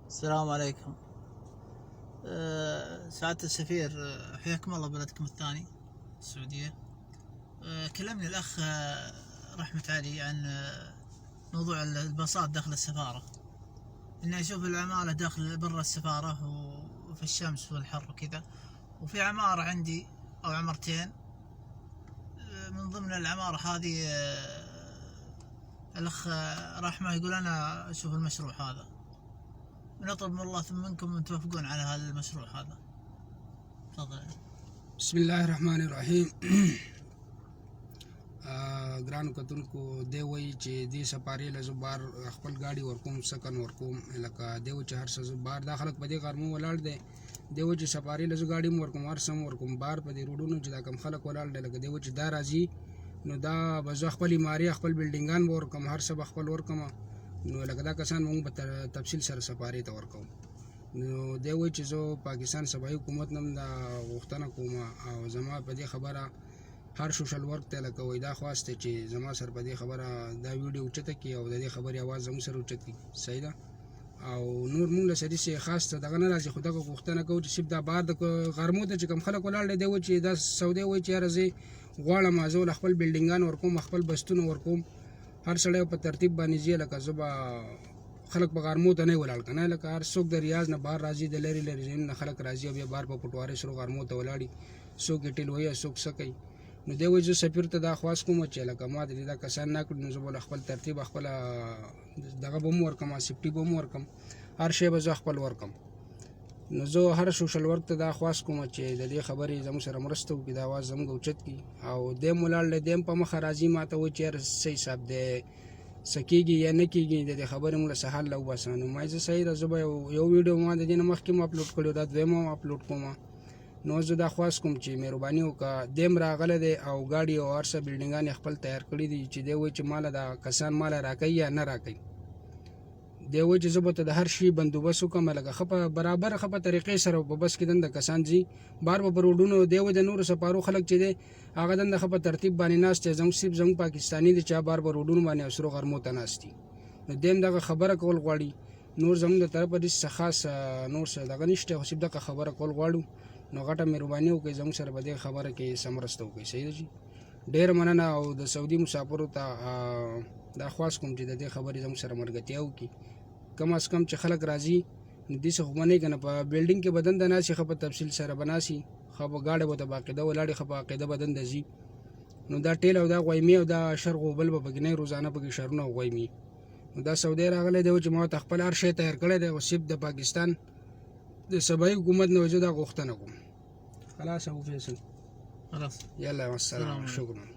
السلام عليكم. سعادة السفير، حياكم الله بلدكم الثاني السعودية. كلمني الأخ رحمة علي عن موضوع الباصات داخل السفارة. إني أشوف العمالة داخل برا السفارة وفي الشمس والحر وكذا، وفي عمارة عندي أو عمرتين، من ضمن العمارة هذه الأخ رحمة يقول أنا أشوف المشروع هذا، ونطلب من الله منكم أن توافقون على هذا المشروع هذا. تفضل. بسم الله الرحمن الرحیم. ګرانو کتونکو، دی وایي چې دې سپارې له زه بار خپل ګاډي ورکوم، سکن ورکوم، لکه دی وایي چې هر څه زه بار دا خلک په دې غرمو ولاړ دی. دی وایي چې سپارې له زه ګاډي هم ورکوم، هر څه هم ورکوم، بار په دې روډونو چې دا کم خلک ولاړ دی، لکه دی وایي چې دا راځي نو دا به زه خپل عمارې خپل بلډینګان به ورکوم، هر څه به خپل ورکوم. نو لکه دا کسان موږ په تفصیل سره سپارې ته ورکوم. نو دی وایي چې زه پاکستان صوبایي حکومت نه هم دا غوښتنه کوم او زما په دې خبره هر سوشل ورک ته لکه وایي دا خواست چې زما سره په دې خبره دا ویډیو اوچته کړي او د دې خبرې اواز زموږ سره اوچت کړي. صحیح ده. او نور موږ له سړي سې خاص ته دغه نه راځي، خو دغه غوښتنه کوو چې صرف دا بار د غرمو ته چې کوم خلک ولاړ دی، دی وایي چې دا سعودي وایي چې یاره زه غواړم زه له خپل بلډینګان ورکوم، خپل بستونه ورکوم، هر سړی په ترتیب باندې ځي، لکه زه به خلک په غرمو ته نه ولاړ که نه، لکه هر څوک د ریاض نه بهر راځي، د لرې لرې ځایونو نه خلک راځي او بیا بهر په پټوارۍ سره غرمو ته ولاړي، څوک یې ټیل وهي، څوک څه کوي. نو دی وایي زه سفیر ته دا خواست کوم چې لکه ما د دې دا کسان نه کړي، نو زه به له خپل ترتیب خپله دغه به هم ورکم، سیفټي به هم ورکم، هر شی به زه خپل ورکم. نو زه هر سوشل ورک ته دا خواست کوم چې د دې خبرې زموږ سره مرسته وکړي، دا اواز زموږ اوچت کړي. او دی هم ولاړ دی، دی هم په مخه راځي ما ته وایي چې یاره څه حساب دی، څه کېږي یا نه کېږي، د دې خبرې موږ له څه حل وباسه. نو ما زه صحیح ده، زه به یو ویډیو ما د دې نه مخکې هم اپلوډ کړی، دا دویمه هم اپلوډ کوم. نو زه دا خواست کوم چې مهرباني وکړه، دی هم راغلی دی او ګاډي او هر څه بلډینګان یې خپل تیار کړي دي چې دی وایي چې ماله دا کسان ماله راکوي یا نه راکوي. دی وایي چې زه به ته د هر شي بندوبست وکړم، لکه ښه په برابر ښه په طریقې سره په بس کې دنده کسان ځي بار به په روډونو. دی وایي د نورو سپارو خلک چې دی هغه دنده ښه په ترتیب باندې ناست دی، زموږ صرف زموږ پاکستاني دي چې بار به روډونو باندې او سرو غرمو ته ناست دي. نو دی هم دغه خبره کول غواړي، نور زموږ د طرفه داسې څه خاص نور څه دغه نشته، خو صرف دغه خبره کول غواړو. نو غټه مهرباني وکړئ زموږ سره په دې خبره کې څه مرسته وکړئ. صحیح ده جي. ډېره مننه. او د سعودي مسافرو ته دا خواست کوم چې د دې خبرې زموږ سره ملګرتیا وکړي، کم از کم چې خلک راځي نو داسې خو به نه وي که نه، په بلډینګ کې به دنده ناست ښه په تفصیل سره به ناست وي، ښه به ګاډی به ته باقاعده ولاړې، ښه په عقیده به دنده ځي. نو دا ټیل او دا غویمې او دا شرغ او بل به پکې نه وي، روزانه پکې شرونه او غویمې. نو دا سعودي راغلی دی چې ما ته خپل هر شی تیار کړی دی، او صرف د پاکستان د صوبایي حکومت نه زه دا غوښتنه کوم. خلاص ابو فیصل، خلاص. يلا مع السلامة. شكرا.